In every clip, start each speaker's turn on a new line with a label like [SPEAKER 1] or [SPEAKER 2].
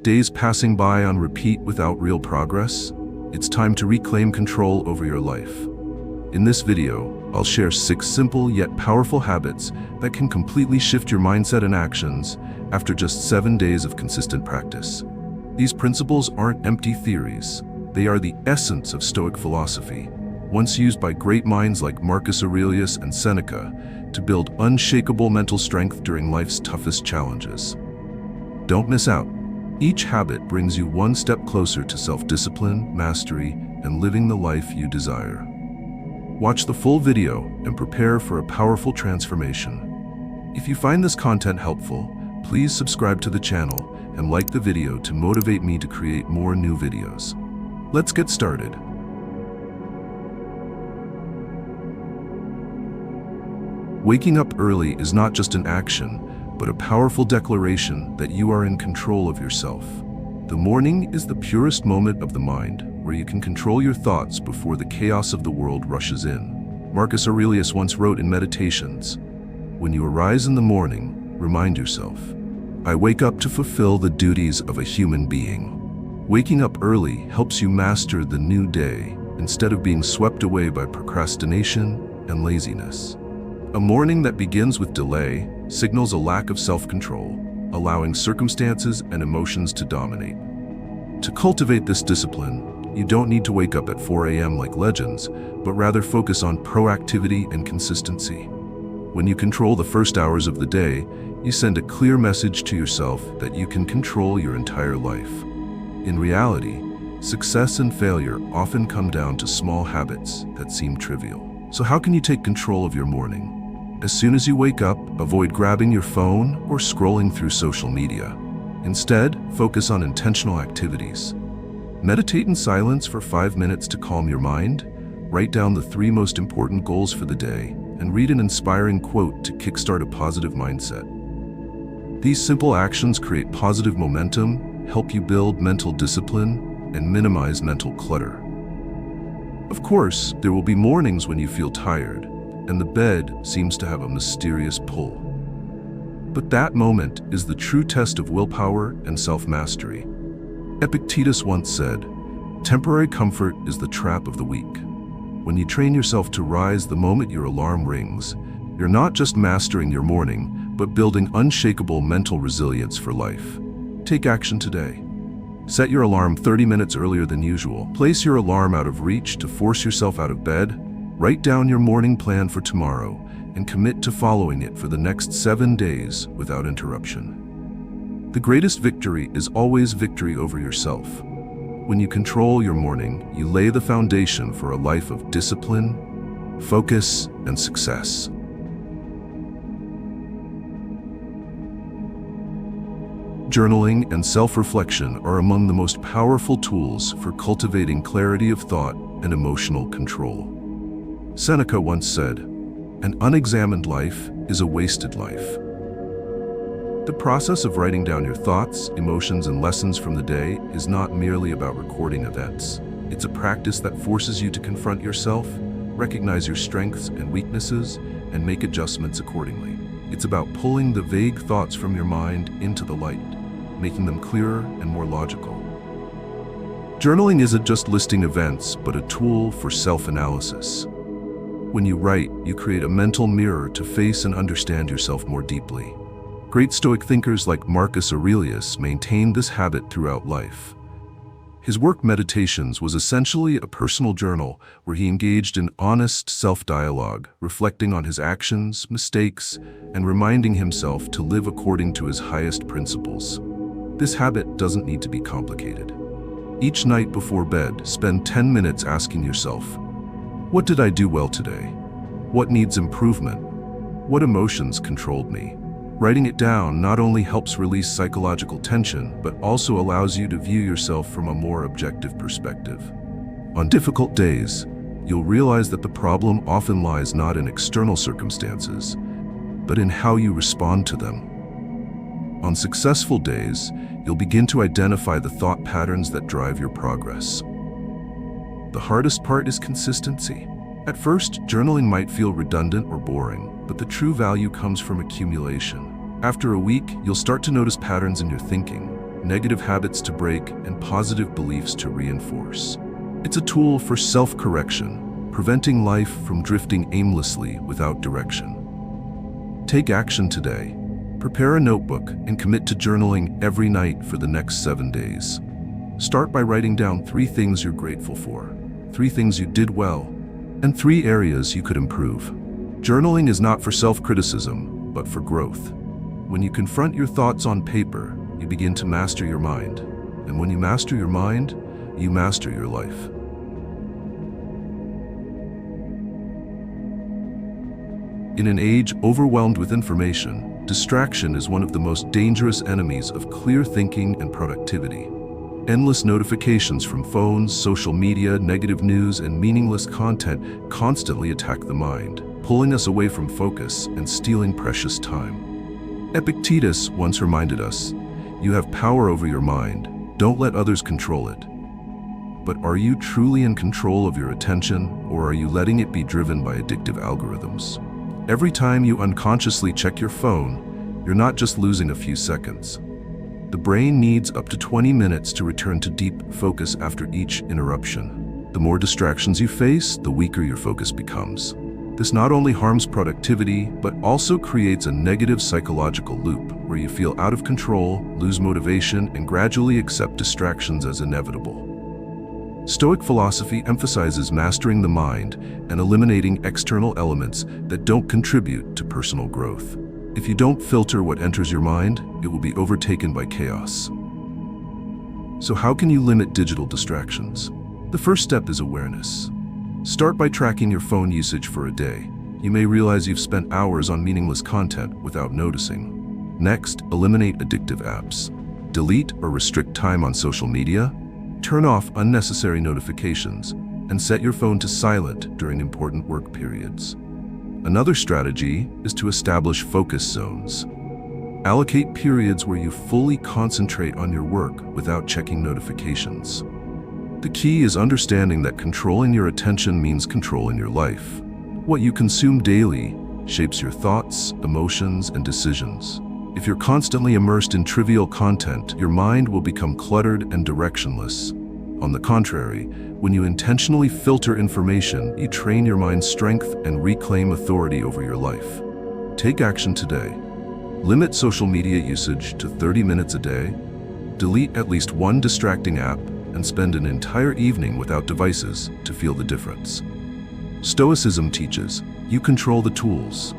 [SPEAKER 1] Days passing by on repeat without real progress? It's time to reclaim control over your life. In this video, I'll share 6 simple yet powerful habits that can completely shift your mindset and actions after just 7 days of consistent practice. These principles aren't empty theories. They are the essence of Stoic philosophy, once used by great minds like Marcus Aurelius and Seneca to build unshakable mental strength during life's toughest challenges. Don't miss out. Each habit brings you one step closer to self-discipline, mastery, and living the life you desire. Watch the full video and prepare for a powerful transformation. If you find this content helpful, please subscribe to the channel and like the video to motivate me to create more new videos. Let's get started. Waking up early is not just an action, but a powerful declaration that you are in control of yourself. The morning is the purest moment of the mind, where you can control your thoughts before the chaos of the world rushes in. Marcus Aurelius once wrote in Meditations, "When you arise in the morning, remind yourself, I wake up to fulfill the duties of a human being." Waking up early helps you master the new day instead of being swept away by procrastination and laziness. A morning that begins with delay signals a lack of self-control, allowing circumstances and emotions to dominate. To cultivate this discipline, you don't need to wake up at 4 a.m. like legends, but rather focus on proactivity and consistency. When you control the first hours of the day, you send a clear message to yourself that you can control your entire life. In reality, success and failure often come down to small habits that seem trivial. So how can you take control of your morning? As soon as you wake up, avoid grabbing your phone or scrolling through social media. Instead, focus on intentional activities. Meditate in silence for 5 minutes to calm your mind, write down the 3 most important goals for the day, and read an inspiring quote to kickstart a positive mindset. These simple actions create positive momentum, help you build mental discipline, and minimize mental clutter. Of course, there will be mornings when you feel tired, and the bed seems to have a mysterious pull. But that moment is the true test of willpower and self-mastery. Epictetus once said, "Temporary comfort is the trap of the weak." When you train yourself to rise the moment your alarm rings, you're not just mastering your morning, but building unshakable mental resilience for life. Take action today. Set your alarm 30 minutes earlier than usual. Place your alarm out of reach to force yourself out of bed. Write down your morning plan for tomorrow and commit to following it for the next 7 days without interruption. The greatest victory is always victory over yourself. When you control your morning, you lay the foundation for a life of discipline, focus, and success. Journaling and self-reflection are among the most powerful tools for cultivating clarity of thought and emotional control. Seneca once said, "An unexamined life is a wasted life." The process of writing down your thoughts, emotions, and lessons from the day is not merely about recording events. It's a practice that forces you to confront yourself, recognize your strengths and weaknesses, and make adjustments accordingly. It's about pulling the vague thoughts from your mind into the light, making them clearer and more logical. Journaling isn't just listing events, but a tool for self-analysis. When you write, you create a mental mirror to face and understand yourself more deeply. Great Stoic thinkers like Marcus Aurelius maintained this habit throughout life. His work Meditations was essentially a personal journal where he engaged in honest self-dialogue, reflecting on his actions, mistakes, and reminding himself to live according to his highest principles. This habit doesn't need to be complicated. Each night before bed, spend 10 minutes asking yourself, what did I do well today? What needs improvement? What emotions controlled me? Writing it down not only helps release psychological tension, but also allows you to view yourself from a more objective perspective. On difficult days, you'll realize that the problem often lies not in external circumstances, but in how you respond to them. On successful days, you'll begin to identify the thought patterns that drive your progress. The hardest part is consistency. At first, journaling might feel redundant or boring, but the true value comes from accumulation. After a week, you'll start to notice patterns in your thinking, negative habits to break, and positive beliefs to reinforce. It's a tool for self-correction, preventing life from drifting aimlessly without direction. Take action today. Prepare a notebook and commit to journaling every night for the next 7 days. Start by writing down 3 things you're grateful for, 3 things you did well, and 3 areas you could improve. Journaling is not for self-criticism, but for growth. When you confront your thoughts on paper, you begin to master your mind. And when you master your mind, you master your life. In an age overwhelmed with information, distraction is one of the most dangerous enemies of clear thinking and productivity. Endless notifications from phones, social media, negative news, and meaningless content constantly attack the mind, pulling us away from focus and stealing precious time. Epictetus once reminded us, "You have power over your mind. Don't let others control it." But are you truly in control of your attention, or are you letting it be driven by addictive algorithms? Every time you unconsciously check your phone, you're not just losing a few seconds. The brain needs up to 20 minutes to return to deep focus after each interruption. The more distractions you face, the weaker your focus becomes. This not only harms productivity, but also creates a negative psychological loop where you feel out of control, lose motivation, and gradually accept distractions as inevitable. Stoic philosophy emphasizes mastering the mind and eliminating external elements that don't contribute to personal growth. If you don't filter what enters your mind, it will be overtaken by chaos. So how can you limit digital distractions? The first step is awareness. Start by tracking your phone usage for a day. You may realize you've spent hours on meaningless content without noticing. Next, eliminate addictive apps. Delete or restrict time on social media. Turn off unnecessary notifications and set your phone to silent during important work periods. Another strategy is to establish focus zones. Allocate periods where you fully concentrate on your work without checking notifications. The key is understanding that controlling your attention means controlling your life. What you consume daily shapes your thoughts, emotions, and decisions. If you're constantly immersed in trivial content, your mind will become cluttered and directionless. On the contrary, when you intentionally filter information, you train your mind's strength and reclaim authority over your life. Take action today. Limit social media usage to 30 minutes a day. Delete at least one distracting app and spend an entire evening without devices to feel the difference. Stoicism teaches, you control the tools.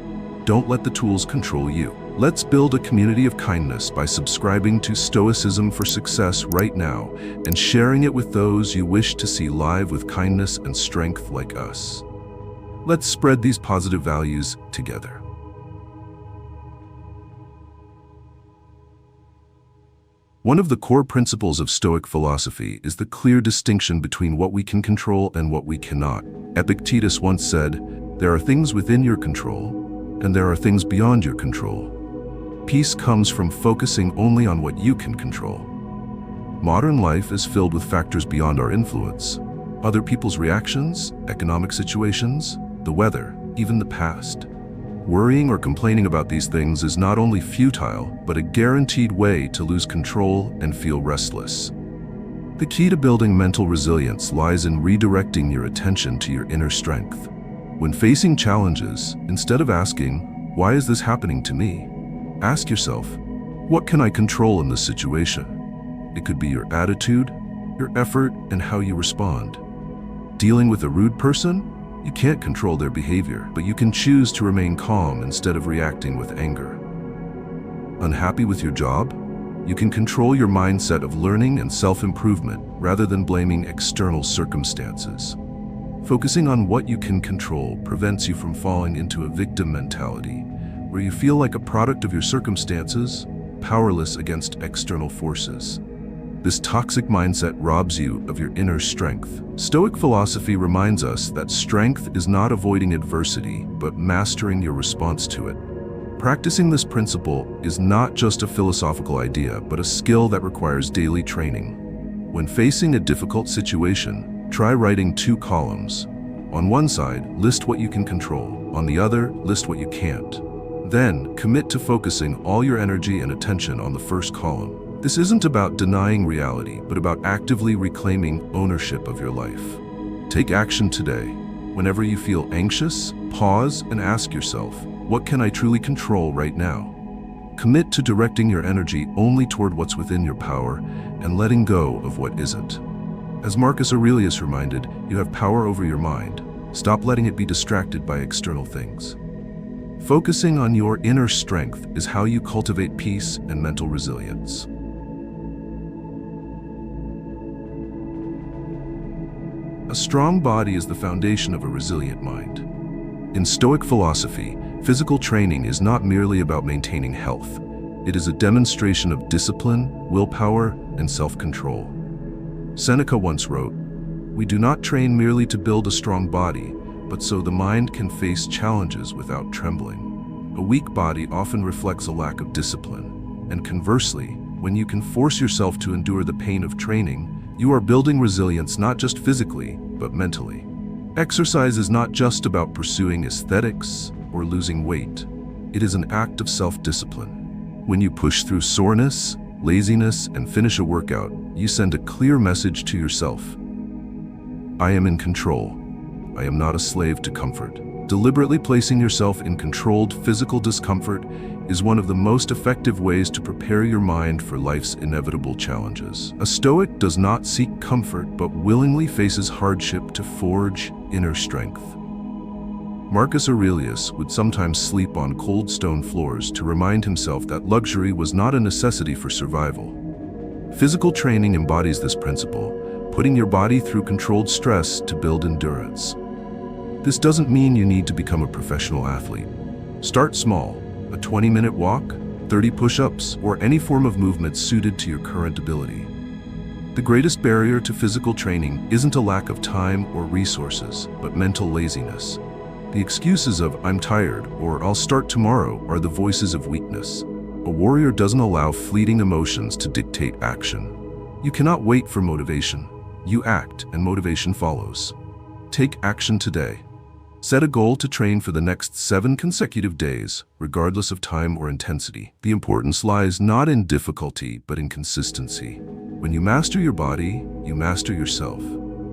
[SPEAKER 1] Don't let the tools control you. Let's build a community of kindness by subscribing to Stoicism for Success right now and sharing it with those you wish to see live with kindness and strength like us. Let's spread these positive values together. One of the core principles of Stoic philosophy is the clear distinction between what we can control and what we cannot. Epictetus once said, "There are things within your control, and there are things beyond your control." Peace comes from focusing only on what you can control. Modern life is filled with factors beyond our influence. Other people's reactions, economic situations, the weather, even the past. Worrying or complaining about these things is not only futile, but a guaranteed way to lose control and feel restless. The key to building mental resilience lies in redirecting your attention to your inner strength. When facing challenges, instead of asking, "Why is this happening to me?" ask yourself, "What can I control in this situation?" It could be your attitude, your effort, and how you respond. Dealing with a rude person? You can't control their behavior, but you can choose to remain calm instead of reacting with anger. Unhappy with your job? You can control your mindset of learning and self-improvement rather than blaming external circumstances. Focusing on what you can control prevents you from falling into a victim mentality, where you feel like a product of your circumstances, powerless against external forces. This toxic mindset robs you of your inner strength. Stoic philosophy reminds us that strength is not avoiding adversity, but mastering your response to it. Practicing this principle is not just a philosophical idea, but a skill that requires daily training. When facing a difficult situation, try writing 2 columns. On one side, list what you can control. On the other, list what you can't. Then, commit to focusing all your energy and attention on the first column. This isn't about denying reality, but about actively reclaiming ownership of your life. Take action today. Whenever you feel anxious, pause and ask yourself, what can I truly control right now? Commit to directing your energy only toward what's within your power and letting go of what isn't. As Marcus Aurelius reminded, you have power over your mind. Stop letting it be distracted by external things. Focusing on your inner strength is how you cultivate peace and mental resilience. A strong body is the foundation of a resilient mind. In Stoic philosophy, physical training is not merely about maintaining health. It is a demonstration of discipline, willpower, and self-control. Seneca once wrote, "We do not train merely to build a strong body, but so the mind can face challenges without trembling." A weak body often reflects a lack of discipline, and conversely, when you can force yourself to endure the pain of training, you are building resilience not just physically, but mentally. Exercise is not just about pursuing aesthetics or losing weight. It is an act of self-discipline. When you push through soreness, laziness, and finish a workout, you send a clear message to yourself. I am in control. I am not a slave to comfort. Deliberately placing yourself in controlled physical discomfort is one of the most effective ways to prepare your mind for life's inevitable challenges. A Stoic does not seek comfort, but willingly faces hardship to forge inner strength. Marcus Aurelius would sometimes sleep on cold stone floors to remind himself that luxury was not a necessity for survival. Physical training embodies this principle, putting your body through controlled stress to build endurance. This doesn't mean you need to become a professional athlete. Start small, a 20-minute walk, 30 push-ups, or any form of movement suited to your current ability. The greatest barrier to physical training isn't a lack of time or resources, but mental laziness. The excuses of "I'm tired" or "I'll start tomorrow" are the voices of weakness. A warrior doesn't allow fleeting emotions to dictate action. You cannot wait for motivation. You act, and motivation follows. Take action today. Set a goal to train for the next 7 consecutive days, regardless of time or intensity. The importance lies not in difficulty, but in consistency. When you master your body, you master yourself.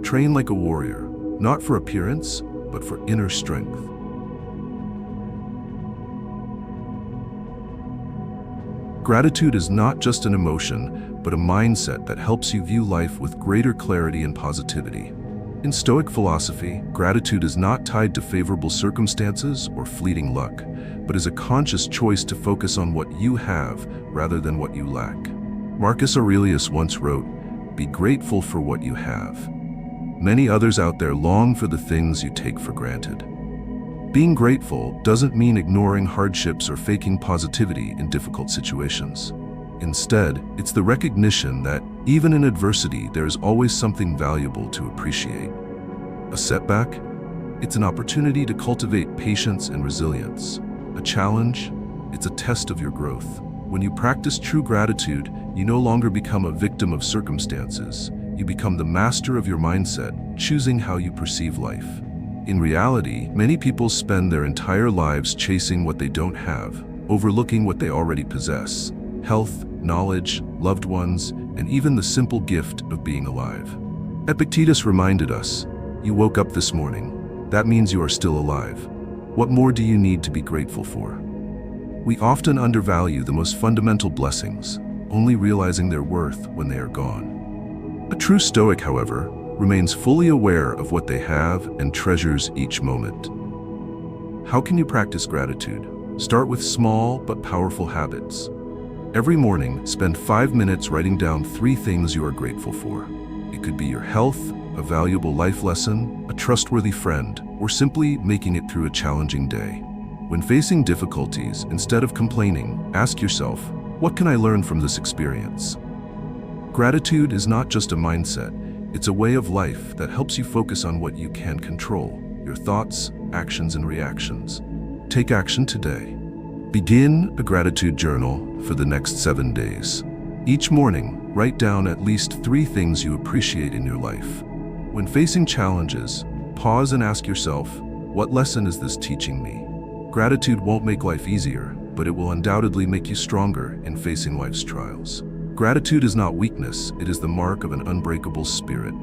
[SPEAKER 1] Train like a warrior, not for appearance, but for inner strength. Gratitude is not just an emotion, but a mindset that helps you view life with greater clarity and positivity. In Stoic philosophy, gratitude is not tied to favorable circumstances or fleeting luck, but is a conscious choice to focus on what you have rather than what you lack. Marcus Aurelius once wrote, "Be grateful for what you have. Many others out there long for the things you take for granted." Being grateful doesn't mean ignoring hardships or faking positivity in difficult situations. Instead, it's the recognition that, even in adversity, there is always something valuable to appreciate. A setback? It's an opportunity to cultivate patience and resilience. A challenge? It's a test of your growth. When you practice true gratitude, you no longer become a victim of circumstances. You become the master of your mindset, choosing how you perceive life. In reality, many people spend their entire lives chasing what they don't have, overlooking what they already possess: health, knowledge, loved ones, and even the simple gift of being alive. Epictetus reminded us, "You woke up this morning. That means you are still alive. What more do you need to be grateful for?" We often undervalue the most fundamental blessings, only realizing their worth when they are gone. A true Stoic, however, remains fully aware of what they have and treasures each moment. How can you practice gratitude? Start with small but powerful habits. Every morning, spend 5 minutes writing down 3 things you are grateful for. It could be your health, a valuable life lesson, a trustworthy friend, or simply making it through a challenging day. When facing difficulties, instead of complaining, ask yourself, what can I learn from this experience? Gratitude is not just a mindset, it's a way of life that helps you focus on what you can control, your thoughts, actions, and reactions. Take action today. Begin a gratitude journal for the next 7 days. Each morning, write down at least 3 things you appreciate in your life. When facing challenges, pause and ask yourself, what lesson is this teaching me? Gratitude won't make life easier, but it will undoubtedly make you stronger in facing life's trials. Gratitude is not weakness, it is the mark of an unbreakable spirit.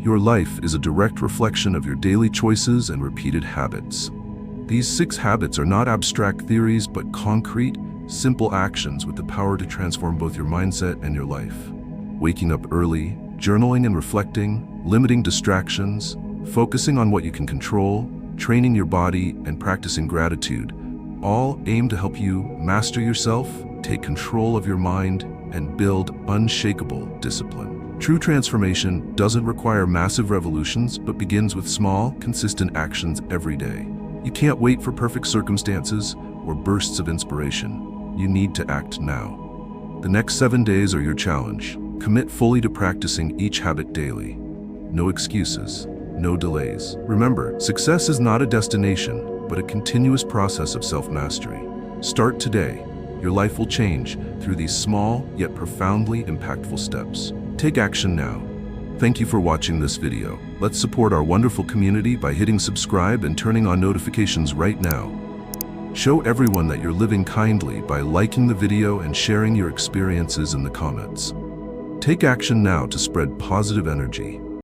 [SPEAKER 1] Your life is a direct reflection of your daily choices and repeated habits. These 6 habits are not abstract theories, but concrete, simple actions with the power to transform both your mindset and your life. Waking up early, journaling and reflecting, limiting distractions, focusing on what you can control, training your body, and practicing gratitude, all aim to help you master yourself, take control of your mind, and build unshakable discipline. True transformation doesn't require massive revolutions, but begins with small, consistent actions every day. You can't wait for perfect circumstances or bursts of inspiration. You need to act now. The next 7 days are your challenge. Commit fully to practicing each habit daily. No excuses, no delays. Remember, success is not a destination, but a continuous process of self-mastery. Start today. Your life will change through these small yet profoundly impactful steps. Take action now. Thank you for watching this video. Let's support our wonderful community by hitting subscribe and turning on notifications right now. Show everyone that you're living kindly by liking the video and sharing your experiences in the comments. Take action now to spread positive energy.